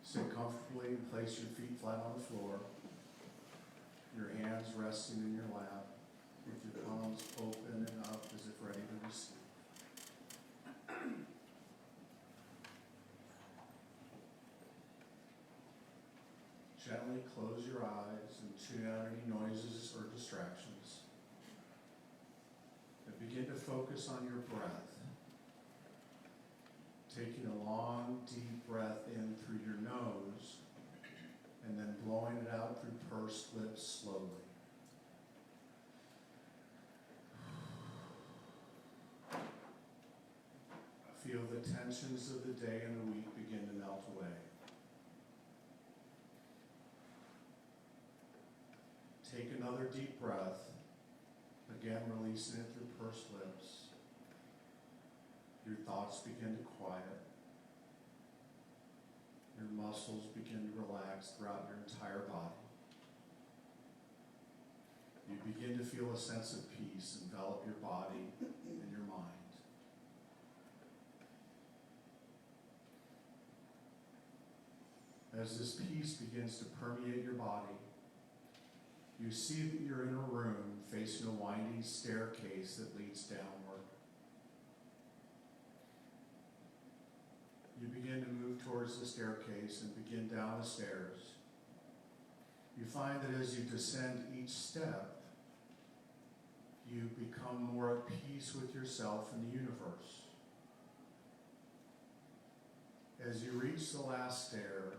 Sit comfortably and place your feet flat on the floor, your hands resting in your lap, with your palms open and up as if ready to receive. Gently close your eyes and tune out any noises or distractions. And begin to focus on your breath. Taking a long, deep breath in through your nose and then blowing it out through pursed lips slowly. Feel the tensions of the day and the week begin to melt away. Take another deep breath, again releasing it through pursed lips. Your thoughts begin to quiet. Your muscles begin to relax throughout your entire body. You begin to feel a sense of peace envelop your body and your mind. As this peace begins to permeate your body, you see that you're in a room facing a winding staircase that leads downward. You begin to move towards the staircase and begin down the stairs. You find that as you descend each step, you become more at peace with yourself and the universe. As you reach the last stair,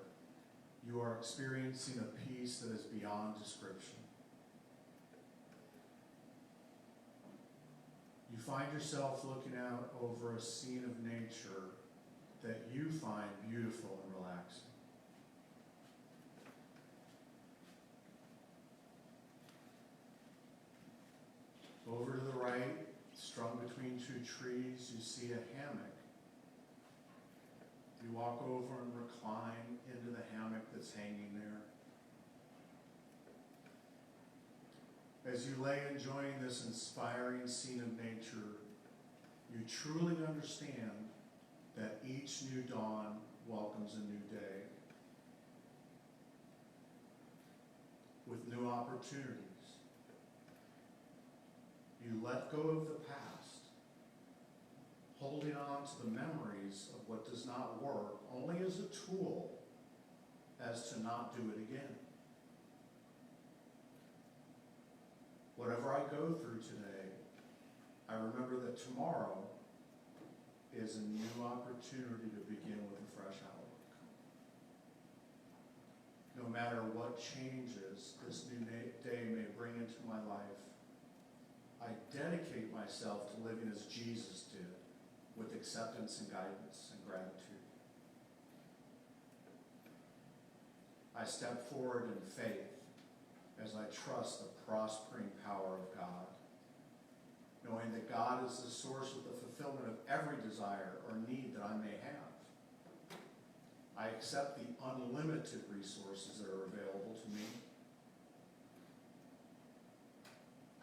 you are experiencing a peace that is beyond description. You find yourself looking out over a scene of nature that you find beautiful and relaxing. Over to the right, strung between two trees, you see a hammock. You walk over and recline into the hammock that's hanging there. As you lay enjoying this inspiring scene of nature, you truly understand that each new dawn welcomes a new day with new opportunities. You let go of the past, holding on to the memories of what does not work only as a tool as to not do it again. Whatever I go through today, I remember that tomorrow is a new opportunity to begin with a fresh outlook. No matter what changes this new day may bring into my life, I dedicate myself to living as Jesus did, with acceptance and guidance and gratitude. I step forward in faith as I trust the prospering power of God, knowing that God is the source of the fulfillment of every desire or need that I may have. I accept the unlimited resources that are available to me.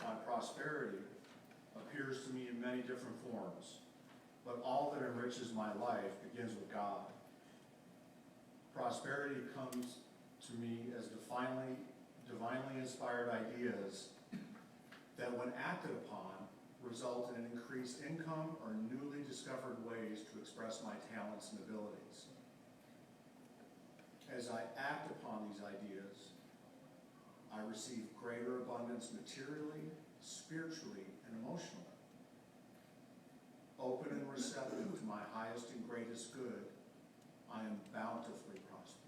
My prosperity appears to me in many different forms, but all that enriches my life begins with God. Prosperity comes to me as divinely inspired ideas that, when acted upon, result in an increased income or newly discovered ways to express my talents and abilities. As I act upon these ideas, I receive greater abundance materially, spiritually, and emotionally. Open and receptive to my highest and greatest good, I am bountifully prosperous.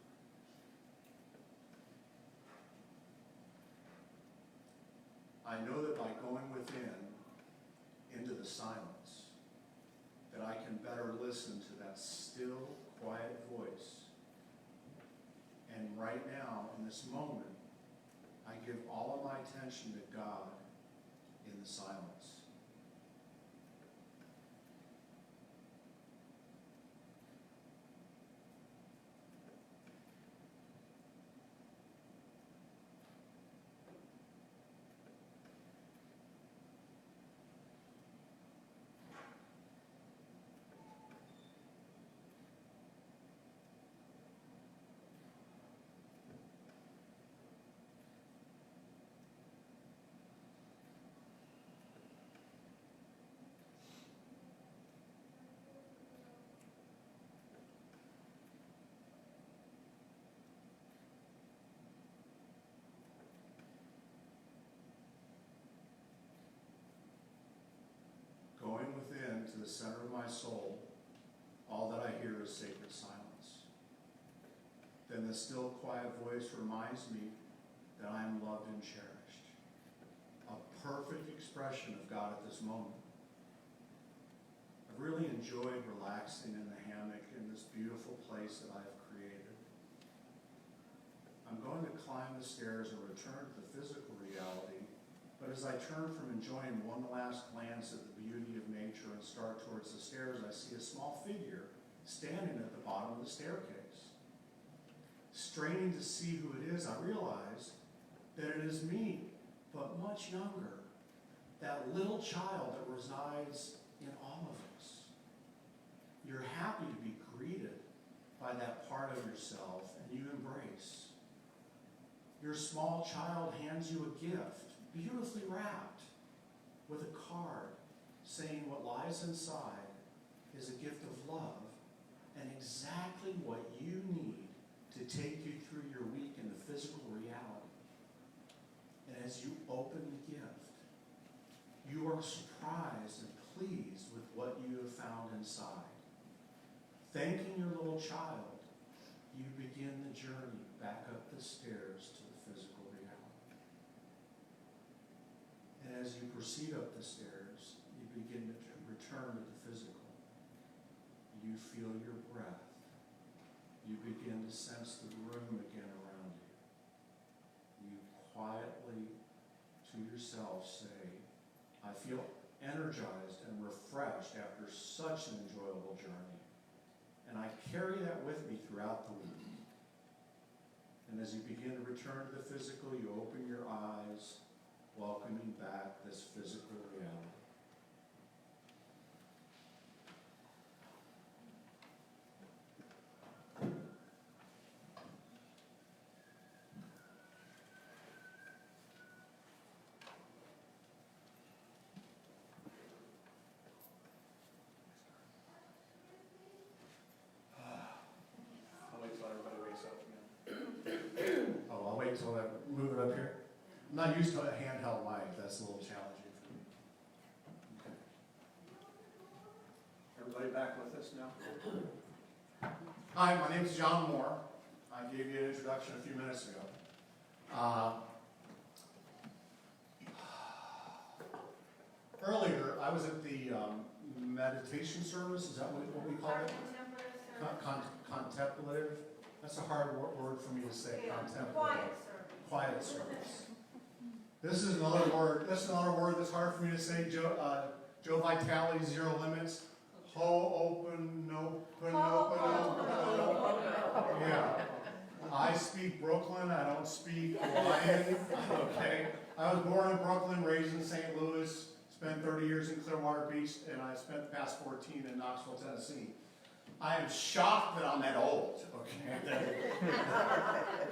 I know that by going within, into the silence, that I can better listen to that still, quiet voice. And right now, in this moment, I give all of my attention to God in the silence. then the still quiet voice reminds me that I am loved and cherished. A perfect expression of God at this moment. I've really enjoyed relaxing in the hammock in this beautiful place that I've created. I'm going to climb the stairs and return to the physical reality, but as I turn from enjoying one last glance at the beauty of nature and start towards the stairs, I see a small figure standing at the bottom of the staircase. Straining to see who it is, I realize that it is me, but much younger, that little child that resides in all of us. You're happy to be greeted by that part of yourself, and you embrace. Your small child hands you a gift, beautifully wrapped, with a card saying what lies inside is a gift of love and exactly what you need to take you through your week in the physical reality. And as you open the gift, you are surprised and pleased with what you have found inside. Thanking your little child, you begin the journey back up the stairs to the physical reality. And as you proceed up the stairs, you begin to return to the physical. You feel your breath. You begin to sense the room again around you. You quietly to yourself say, I feel energized and refreshed after such an enjoyable journey. And I carry that with me throughout the week. And as you begin to return to the physical, you open your eyes, welcoming back this physical reality. I'll wait till everybody wakes up again. Oh, I'll wait till I move it up here. I'm not used to a handheld mic. That's a little challenging for me. Okay. Everybody back with us now? Hi, my name is John Moore. I gave you an introduction a few minutes ago. Earlier, I was at the meditation service. Is that what we call it? Contemplative. That's a hard word for me to say. Contemplative. Quiet service. This is another word. That's another word that's hard for me to say. Joe Vitale, Zero Limits. Open. Yeah. I speak Brooklyn. I don't speak Hawaiian. Okay. I was born in Brooklyn, raised in St. Louis, spent 30 years in Clearwater Beach, and I spent the past 14 in Knoxville, Tennessee. I am shocked that I'm that old. Okay.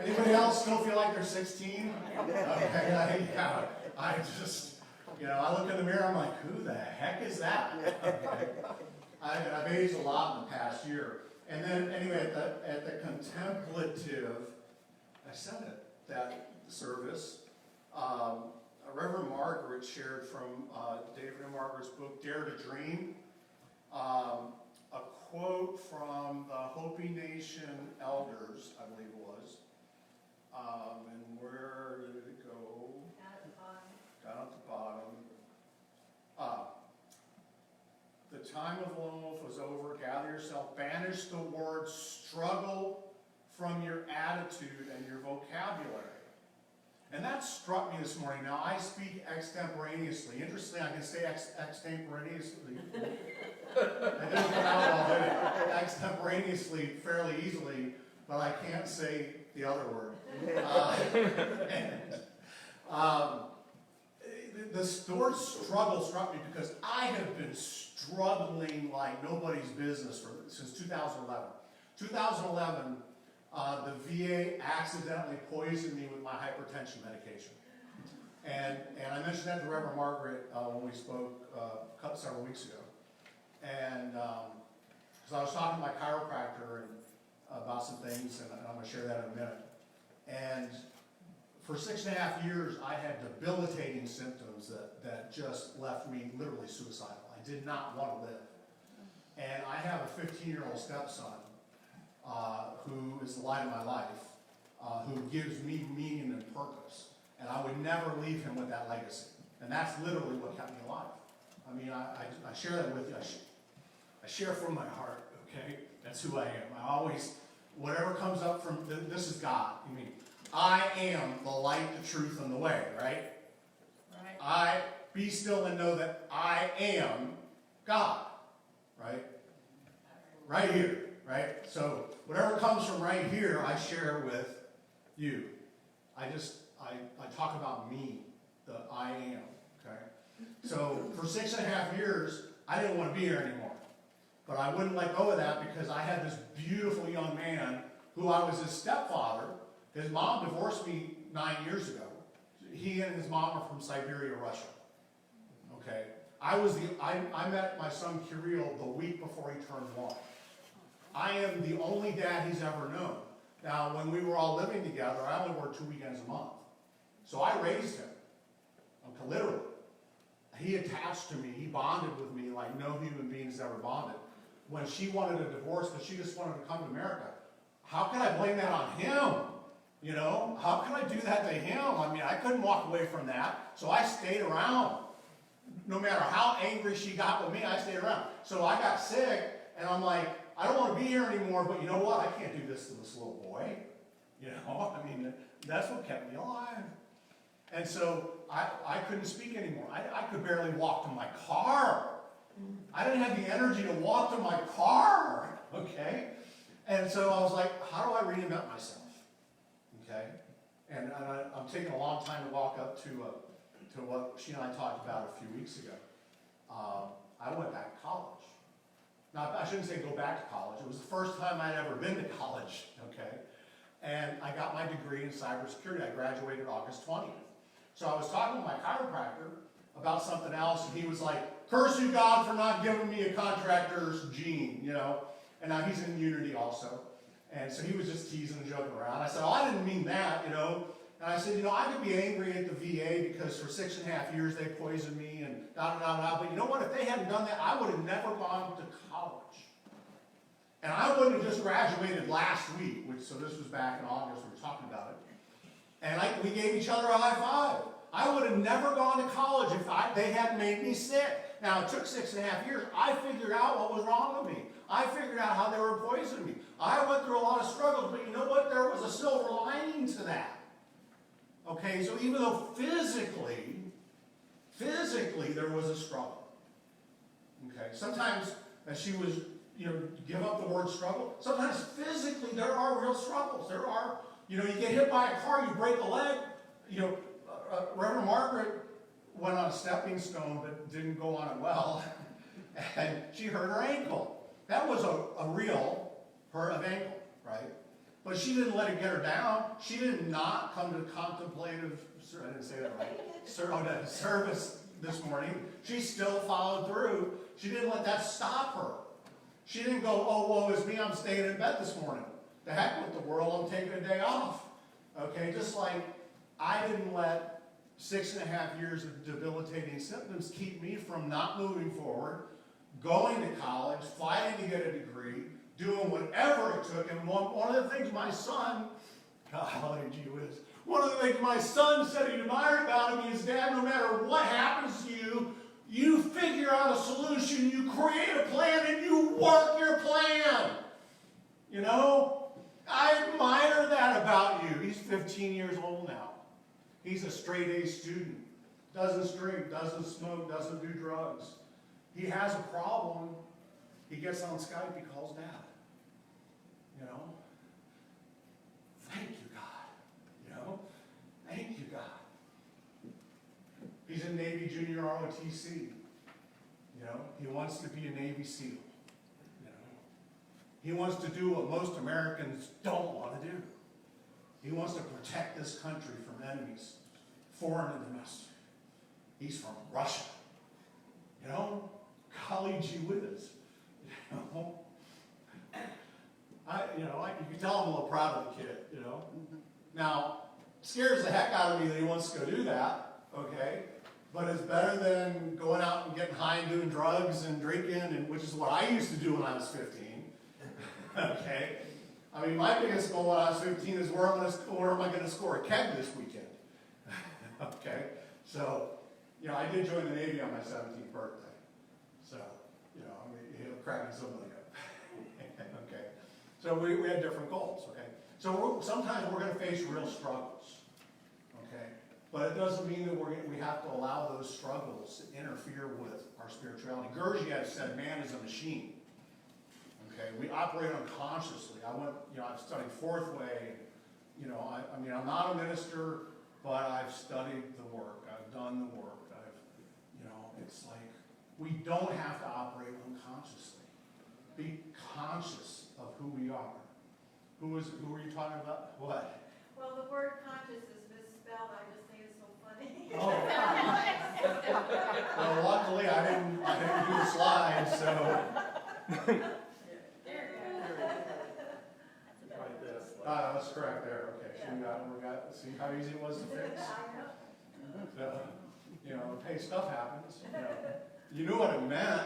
Anybody else still feel like they're 16? Okay. Yeah. I just, I look in the mirror, I'm like, who the heck is that? Okay. I've aged a lot in the past year. And then, anyway, at the contemplative, I said it, that service, Reverend Margaret shared from David and Margaret's book, Dare to Dream, a quote from the Hopi Nation elders, I believe it was. And where did it go? Down at the bottom. The time of lone wolf was over. Gather yourself. Banish the word struggle from your attitude and your vocabulary. And that struck me this morning. Now, I speak extemporaneously. Interestingly, I can say extemporaneously. I didn't get out all day. Extemporaneously fairly easily, but I can't say the other word. The word struggle struck me because I have been struggling like nobody's business since 2011. 2011, the VA accidentally poisoned me with my hypertension medication. And I mentioned that to Reverend Margaret when we spoke several weeks ago. And because I was talking to my chiropractor about some things, and I'm going to share that in a minute. And for 6.5 years, I had debilitating symptoms that just left me literally suicidal. I did not want to live. And I have a 15-year-old stepson who is the light of my life, who gives me meaning and purpose. And I would never leave him with that legacy. And that's literally what kept me alive. I mean, I share that with you. I share from my heart, okay? That's who I am. I always, whatever comes up from, this is God. I mean, I am the light, the truth, and the way, right? Right. Be still and know that I am God, right? Right here, right? So whatever comes from right here, I share with you. I talk about me, the I am, okay? So for 6.5 years, I didn't want to be here anymore. But I wouldn't let go of that because I had this beautiful young man who I was his stepfather. His mom divorced me 9 years ago. He and his mom are from Siberia, Russia. Okay? I met my son Kirill the week before he turned 1. I am the only dad he's ever known. Now, when we were all living together, I only worked 2 weekends a month. So I raised him, literally. He attached to me. He bonded with me like no human beings ever bonded. When she wanted a divorce because she just wanted to come to America, how can I blame that on him? You know, how can I do that to him? I mean, I couldn't walk away from that, so I stayed around. No matter how angry she got with me, I stayed around. So I got sick, and I'm like, I don't want to be here anymore, but you know what? I can't do this to this little boy. You know, I mean, that's what kept me alive. And so I couldn't speak anymore. I could barely walk to my car. I didn't have the energy to walk to my car, okay? And so I was like, how do I reinvent myself, okay? And I'm taking a long time to walk up to what she and I talked about a few weeks ago. I went back to college. Now, I shouldn't say go back to college. It was the first time I'd ever been to college, okay? And I got my degree in cybersecurity. I graduated August 20th. So I was talking to my chiropractor about something else, and he was like, curse you, God, for not giving me a contractor's gene, you know. And now he's in Unity also. And so he was just teasing and joking around. I said, oh, I didn't mean that, you know. And I said, you know, I could be angry at the VA because for 6.5 years they poisoned me and da-da-da-da. But you know what? If they hadn't done that, I would have never gone to college. And I wouldn't have just graduated last week, so this was back in August, we were talking about it. And we gave each other a high five. I would have never gone to college if they hadn't made me sick. Now, it took 6.5 years. I figured out what was wrong with me. I figured out how they were poisoning me. I went through a lot of struggles, but you know what? There was a silver lining to that. Okay, so even though physically there was a struggle. Okay, sometimes as she was, you know, give up the word struggle. Sometimes physically there are real struggles. There are, you know, you get hit by a car, you break a leg. You know, Reverend Margaret went on a stepping stone but didn't go on it well, and she hurt her ankle. That was a real hurt of ankle, right? But she didn't let it get her down. She did not come to contemplative, I didn't say that right, service this morning. She still followed through. She didn't let that stop her. She didn't go, oh, woe is me, I'm staying in bed this morning. The heck with the world, I'm taking a day off. Okay, just like I didn't let 6.5 years of debilitating symptoms keep me from not moving forward, going to college, fighting to get a degree, doing whatever it took. And one of the things my son, golly gee whiz, one of the things my son said he admired about me is, Dad, no matter what happens to you, you figure out a solution, you create a plan, and you work your plan. You know, I admire that about you. He's 15 years old now. He's a straight A student. Doesn't drink, doesn't smoke, doesn't do drugs. He has a problem. He gets on Skype, he calls Dad. You know? Thank you, God. You know? Thank you, God. He's in Navy Junior ROTC. You know? He wants to be a Navy SEAL. You know? He wants to do what most Americans don't want to do. He wants to protect this country from enemies, foreign and domestic. He's from Russia. You know? Golly gee whiz. You know? You can tell I'm a little proud of the kid, you know? Now, it scares the heck out of me that he wants to go do that, okay? But it's better than going out and getting high and doing drugs and drinking, and which is what I used to do when I was 15, okay? I mean, my biggest goal when I was 15 is where am I going to score a keg this weekend? Okay, so, you know, I did join the Navy on my 17th birthday. So, you know, I mean, it'll crack somebody up. Okay, so we had different goals, okay? So sometimes we're going to face real struggles, okay? But it doesn't mean that we have to allow those struggles to interfere with our spirituality. Gurdjieff said, man is a machine. Okay, we operate unconsciously. I've studied Fourth Way. And, you know, I mean, I'm not a minister, but I've studied the work. I've done the work. It's like we don't have to operate unconsciously. Be conscious of who we are. Who were you talking about? What? Well, the word conscious is misspelled. I just think it's so funny. Oh. Well, luckily I didn't do the slides, so. That's correct there. Okay, so we got. See how easy it was to fix. You know, hey, stuff happens. You knew what it meant.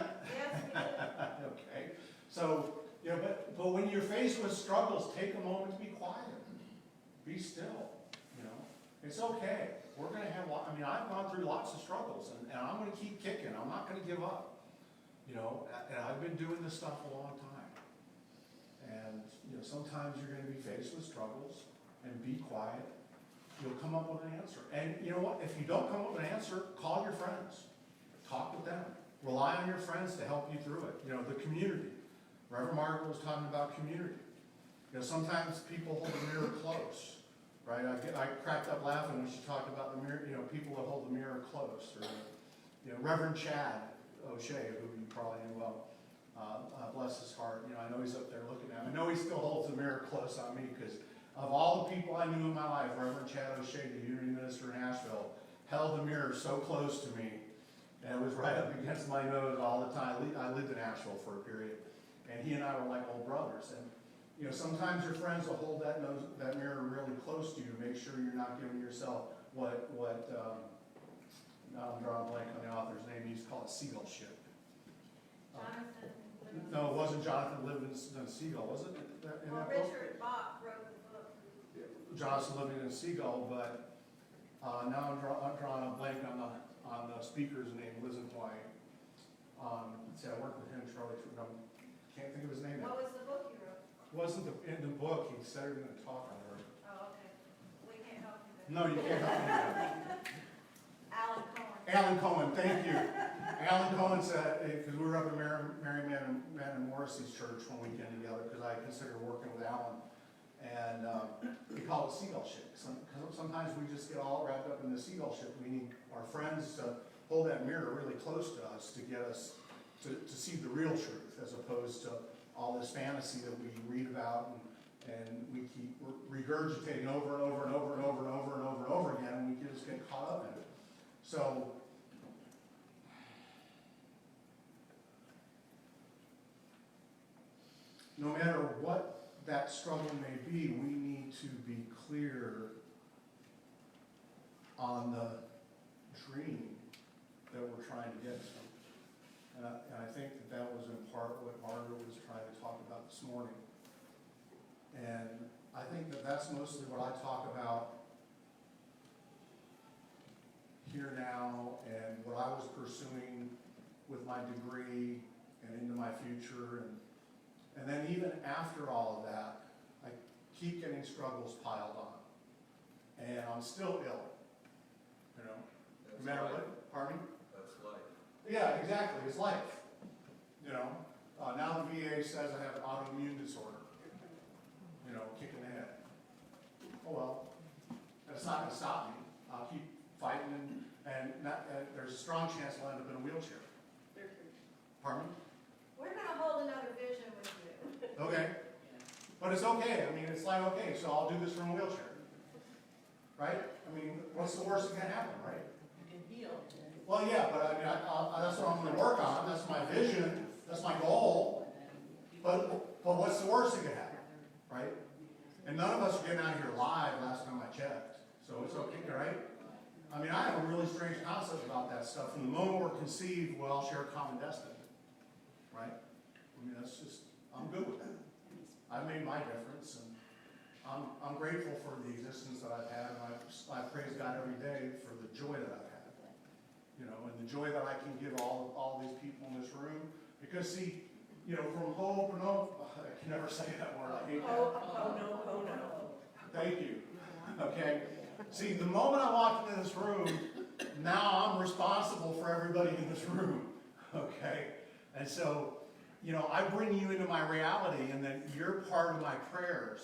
Okay, so you know, but when you're faced with struggles, take a moment to be quiet, be still. You know, it's okay. We're going to have. I mean, I've gone through lots of struggles, and I'm going to keep kicking. I'm not going to give up. You know, and I've been doing this stuff a long time. And you know, sometimes you're going to be faced with struggles, and be quiet. You'll come up with an answer. And you know what? If you don't come up with an answer, call your friends. Talk with them. Rely on your friends to help you through it. You know, the community. Reverend Margaret was talking about community. You know, sometimes people hold the mirror close, right? I cracked up laughing when she talked about the mirror, you know, people that hold the mirror close. Or, you know, Reverend Chad O'Shea, who you probably knew well, bless his heart. You know, I know he's up there looking at me. I know he still holds the mirror close on me because of all the people I knew in my life, Reverend Chad O'Shea, the Unity Minister in Asheville, held the mirror so close to me, and it was right up against my nose all the time. I lived in Asheville for a period, and he and I were like old brothers. And you know, sometimes your friends will hold that mirror really close to you to make sure you're not giving yourself what now I'm drawing a blank on the author's name. He used to call it seagull ship. No, it wasn't Jonathan Livingston Seagull, was it? Well, Richard Bach wrote the book. Jonathan Livingston Seagull, but now I'm drawing a blank on the speaker's name, Liz and White. See, I worked with him, Charlie. Can't think of his name. What was the book you wrote? Wasn't in the book. He said it in a talk I heard. Oh, okay. We can't help you there. No, you can't help me. Alan Cohen. Alan Cohen, thank you. Alan Cohen said, because we were up at Mary Mann Morrissey's church one weekend together, because I considered working with Alan, and we call it seagull ship. Sometimes we just get all wrapped up in the seagull ship. We need our friends to hold that mirror really close to us to get us to see the real truth, as opposed to all this fantasy that we read about and we keep regurgitating over and over and over and over and over and over and over again, and we just get caught up in it. So, no matter what that struggle may be, we need to be clear on the dream that we're trying to get to. And I think that was in part what Margaret was trying to talk about this morning. And I think that's mostly what I talk about here now, and what I was pursuing with my degree and into my future, and then even after all of that, I keep getting struggles piled on, and I'm still ill. You know, no matter what. Pardon me? That's life. Yeah, exactly. It's life. You know, now the VA says I have an autoimmune disorder. You know, kicking the head. Oh well, that's not going to stop me. I'll keep fighting, and there's a strong chance I'll end up in a wheelchair. Pardon me? We're going to hold another vision with you. Okay. But it's okay. I mean, it's like, okay, so I'll do this from a wheelchair. Right? I mean, what's the worst that can happen, right? You can heal. Well, yeah, but I mean, that's what I'm going to work on. That's my vision. That's my goal. But what's the worst that could happen, right? And none of us are getting out of here live last time I checked. So it's okay, right? I mean, I have a really strange concept about that stuff. From the moment we're conceived, we all share a common destiny, right? I mean, that's just, I'm good with that. I've made my difference, and I'm grateful for the existence that I've had, and I praise God every day for the joy that I've had. You know, and the joy that I can give all these people in this room. Because see, you know, from hope and hope, I can never say that word, I hate that. Oh, no. Thank you. Okay? See, the moment I walked into this room, now I'm responsible for everybody in this room. Okay? And so, you know, I bring you into my reality, and then you're part of my prayers,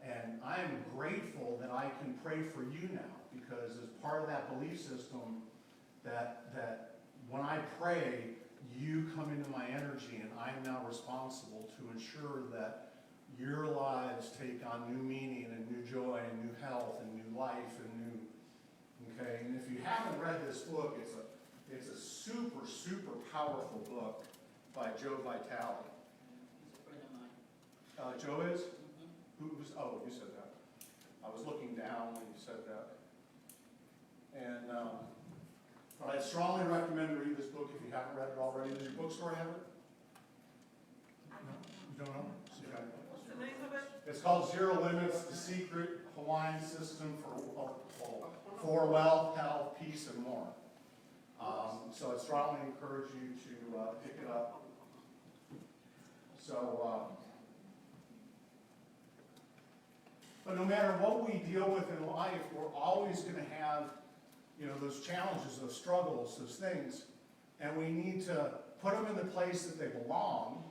and I am grateful that I can pray for you now, because as part of that belief system, that when I pray, you come into my energy, and I'm now responsible to ensure that your lives take on new meaning and new joy and new health and new life and new, okay? And if you haven't read this book, it's a super, super powerful book by Joe Vitale. He's a friend of mine. Joe is? Mm-hmm. Who's, oh, you said that. I was looking down when you said that. And, but I strongly recommend read this book if you haven't read it already. Does your bookstore have it? No? You don't know? Okay. What's the name of it? It's called Zero Limits, The Secret Hawaiian System for Wealth, Health, Peace, and More. So I strongly encourage you to pick it up. So, but no matter what we deal with in life, we're always going to have, you know, those challenges, those struggles, those things, and we need to put them in the place that they belong,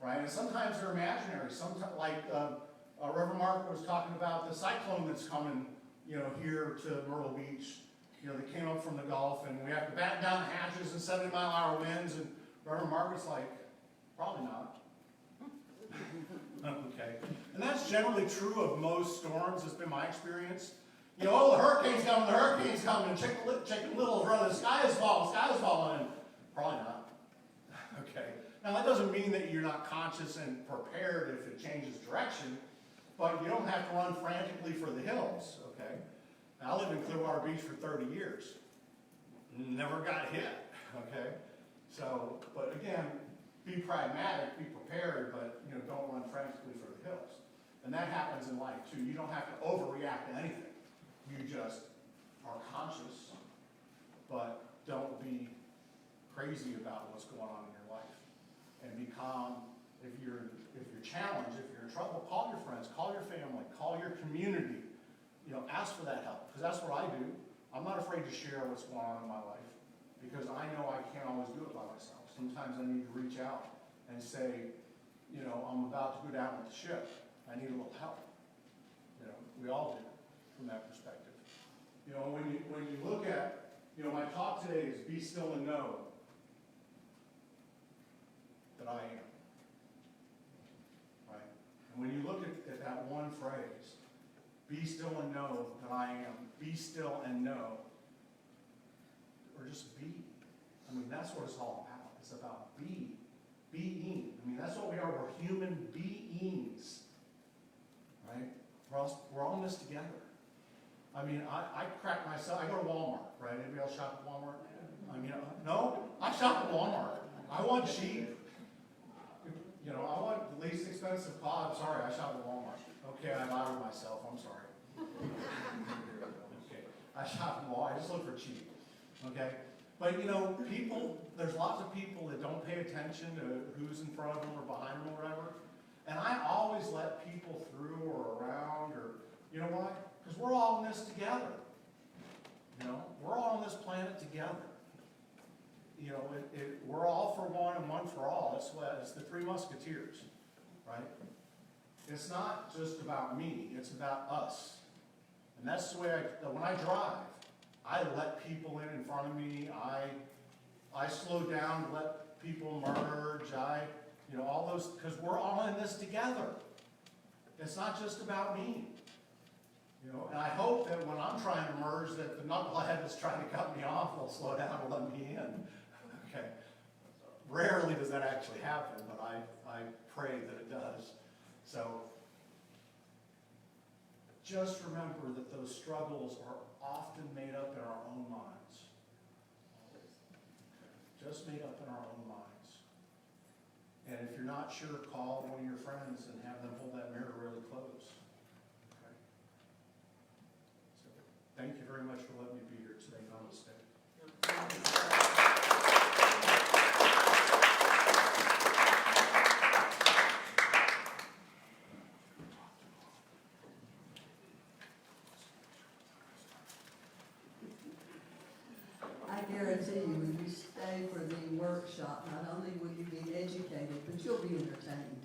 right? And sometimes they're imaginary. Sometimes, like Reverend Mark was talking about the cyclone that's coming, you know, here to Myrtle Beach. You know, they came up from the Gulf, and we have to batten down the hatches and 70-mile-an-hour winds. And Reverend Margaret's like, probably not. Okay. And that's generally true of most storms. It's been my experience. You know, oh, the hurricane's coming, and Chicken Little's running, the sky is falling, and probably not. Okay. Now, that doesn't mean that you're not conscious and prepared if it changes direction, but you don't have to run frantically for the hills, okay? Now, I lived in Clearwater Beach for 30 years. Never got hit, okay? So, but again, be pragmatic, be prepared, but, you know, don't run frantically for the hills. And that happens in life, too. You don't have to overreact to anything. You just are conscious, but don't be crazy about what's going on in your life. And be calm. If you're challenged, if you're in trouble, call your friends, call your family, call your community. You know, ask for that help, because that's what I do. I'm not afraid to share what's going on in my life, because I know I can't always do it by myself. Sometimes I need to reach out and say, you know, I'm about to go down with the ship. I need a little help. You know, we all do from that perspective. You know, when you look at, you know, my talk today is be still and know that I am. Right? And when you look at that one phrase, be still and know that I am. Be still and know. Or just be. I mean, that's what it's all about. It's about being. I mean, that's what we are. We're human beings. Right? We're all in this together. I mean, I crack myself. I go to Walmart, right? Anybody else shop at Walmart? I mean, no? I shop at Walmart. I want cheap. You know, I want the least expensive cloth. Sorry, I shop at Walmart. Okay, I lied to myself. I'm sorry. Okay, I shop at Walmart. I just look for cheap. Okay? But, you know, there's lots of people that don't pay attention to who's in front of them or behind them or whatever. And I always let people through or around, or, you know why? Because we're all in this together. You know, we're all on this planet together. You know, we're all for one and one for all. It's the Three Musketeers, right? It's not just about me. It's about us. And that's the way when I drive, I let people in front of me. I slow down to let people merge. You know, all those, because we're all in this together. It's not just about me. You know, and I hope that when I'm trying to merge, that the knucklehead that's trying to cut me off will slow down and let me in. Okay. Rarely does that actually happen, but I pray that it does. So just remember that those struggles are often made up in our own minds. Just made up in our own minds. And if you're not sure, call one of your friends and have them hold that mirror really close. Okay? So, thank you very much for letting me be here today, namaste. I guarantee you, when you stay for the workshop, not only will you be educated, but you'll be entertained.